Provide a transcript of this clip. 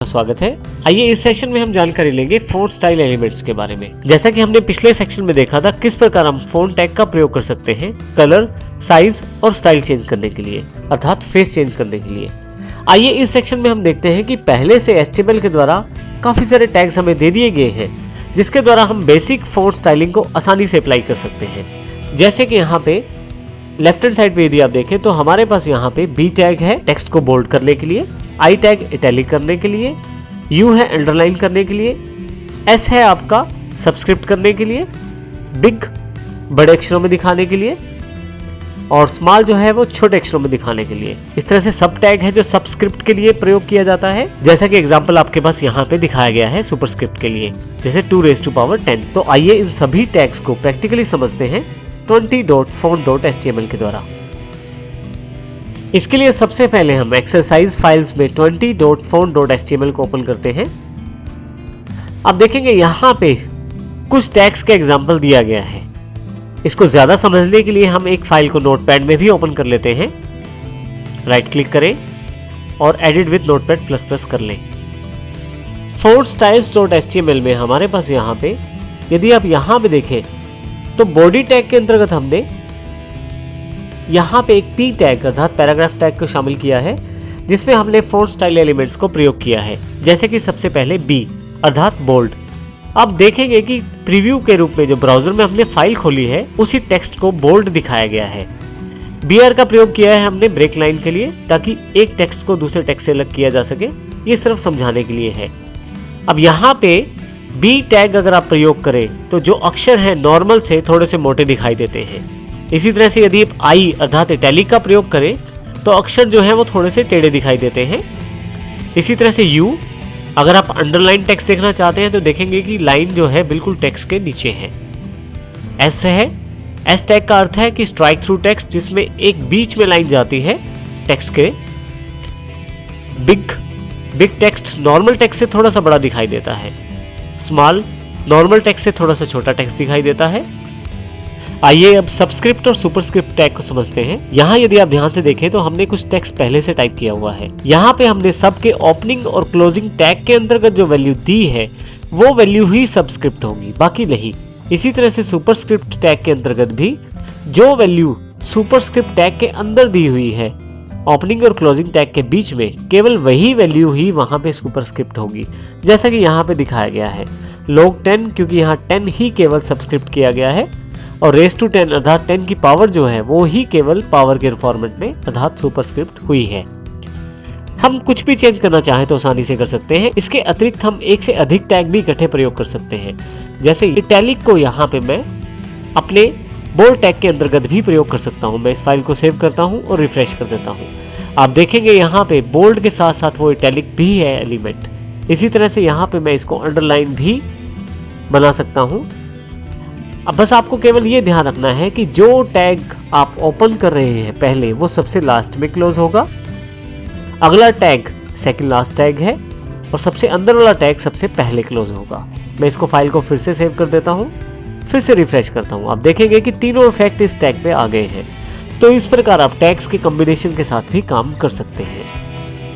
स्वागत है। आइए इस सेशन में हम जानकारी लेंगे फ़ॉन्ट स्टाइल एलिमेंट्स के बारे में। जैसा कि हमने पिछले सेक्शन में देखा था किस प्रकार हम फ़ॉन्ट टैग का प्रयोग कर सकते हैं कलर, साइज और स्टाइल चेंज करने के लिए, अर्थात फेस चेंज करने के लिए। आइए इस सेक्शन में हम देखते हैं कि पहले से HTML के द्वारा काफी सारे टैग्स हमें दे दिए गए हैं जिसके द्वारा हम बेसिक फ़ॉन्ट स्टाइलिंग को आसानी से अप्लाई कर सकते हैं। जैसे कि यहाँ पे लेफ्ट हैंड साइड पे यदि आप देखें तो हमारे पास यहाँ पे B टैग है टेक्स्ट को बोल्ड करने के लिए, I टैग इटैलिक करने के लिए, U है अंडरलाइन करने के लिए, S है आपका सबस्क्रिप्ट करने के लिए, बिग बड़े अक्षरों में दिखाने के लिए और स्मॉल जो है वो छोटे अक्षरों में दिखाने के लिए। इस तरह से सब टैग है जो सबस्क्रिप्ट के लिए प्रयोग किया जाता है, जैसा कि एग्जांपल आपके पास यहाँ पे दिखाया गया है सुपरस्क्रिप्ट के लिए, जैसे 2⁻10। तो आइए इन सभी टैग्स को प्रैक्टिकली समझते हैं 20.font.html के द्वारा। इसके लिए सबसे पहले हम एक्सरसाइज फाइल्स में 20.font.html को ओपन करते हैं। अब देखेंगे यहाँ पे कुछ टैग्स का एग्जाम्पल दिया गया है। इसको ज्यादा समझने के लिए हम एक फाइल को नोटपैड में भी ओपन कर लेते हैं। राइट क्लिक करें और एडिट विद नोटपैड प्लस कर लें। fontstyles.html में हमारे पास यहाँ पे यदि आप यहाँ पे देखें तो बॉडी टैग के अंतर्गत हमने यहाँ पे एक P टैग अर्थात पैराग्राफ टैग को शामिल किया है जिसमें हमने फ़ॉन्ट स्टाइल एलिमेंट्स को प्रयोग किया है। जैसे कि सबसे पहले B अर्थात बोल्ड। अब देखेंगे कि प्रीव्यू के रूप में जो ब्राउजर में हमने फाइल खोली है उसी टेक्स्ट को बोल्ड दिखाया गया है। BR का प्रयोग किया है हमने ब्रेक लाइन के लिए ताकि एक टेक्स्ट को दूसरे टेक्स्ट से अलग किया जा सके, ये सिर्फ समझाने के लिए है। अब यहाँ पे B टैग अगर आप प्रयोग करें तो जो अक्षर हैं नॉर्मल से थोड़े से मोटे दिखाई देते हैं। इसी तरह से यदि आप I अर्थात इटैलिक का प्रयोग करें तो अक्षर जो है वो थोड़े से टेढ़े दिखाई देते हैं। इसी तरह से U अगर आप अंडरलाइन टेक्स्ट देखना चाहते हैं तो देखेंगे कि लाइन जो है बिल्कुल टेक्स्ट के नीचे है। S है, S टैग का अर्थ है कि स्ट्राइक थ्रू टेक्स्ट जिसमें एक बीच में लाइन जाती है टेक्स्ट के। बिग टेक्स्ट नॉर्मल टेक्स्ट से थोड़ा सा बड़ा दिखाई देता है। स्मॉल नॉर्मल टेक्स्ट से थोड़ा सा छोटा टेक्स्ट दिखाई देता है। आइए अब सबस्क्रिप्ट और सुपरस्क्रिप्ट टैग को समझते हैं। यहाँ यदि आप ध्यान से देखें तो हमने कुछ टेक्स्ट पहले से टाइप किया हुआ है। यहाँ पे हमने सब के ओपनिंग और क्लोजिंग टैग के अंतर्गत जो वैल्यू दी है वो वैल्यू ही सबस्क्रिप्ट होगी, बाकी नहीं। इसी तरह से सुपरस्क्रिप्ट टैग के अंतर्गत भी जो वैल्यू सुपरस्क्रिप्ट टैग के अंदर दी हुई है ओपनिंग और क्लोजिंग टैग के बीच में, केवल वही वैल्यू ही वहां पे सुपरस्क्रिप्ट होगी, जैसा कि यहाँ पे दिखाया गया है log 10, क्योंकि यहाँ 10 ही केवल सबस्क्रिप्ट किया गया है और रेस टू 10 अर्थात 10 की पावर जो है वो ही केवल पावर के फॉर्मेट में अर्थात सुपरस्क्रिप्ट हुई है। हम कुछ भी चेंज करना चाहें तो आसानी से कर सकते हैं। इसके अतिरिक्त हम एक से अधिक टैग भी इकट्ठे प्रयोग कर सकते हैं। जैसे इटैलिक को यहाँ पे मैं अपने बोल्ड टैग के अंतर्गत भी प्रयोग कर सकता हूँ। मैं इस फाइल को सेव करता हूँ और रिफ्रेश कर देता हूँ। आप देखेंगे यहाँ पे बोल्ड के साथ साथ वो इटैलिक भी है एलिमेंट। इसी तरह से यहाँ पे मैं इसको अंडरलाइन भी बना सकता हूँ। अब बस आपको केवल ये ध्यान रखना है कि जो टैग आप ओपन कर रहे हैं पहले वो सबसे लास्ट में क्लोज होगा, अगला टैग सेकंड लास्ट टैग है और सबसे अंदर वाला टैग सबसे पहले क्लोज होगा। मैं इसको फाइल को फिर से सेव कर देता हूँ, फिर से रिफ्रेश करता हूँ। आप देखेंगे कि तीनों इफेक्ट इस टैग पे आ गए हैं। तो इस प्रकार आप टैग्स के कॉम्बिनेशन के साथ भी काम कर सकते हैं।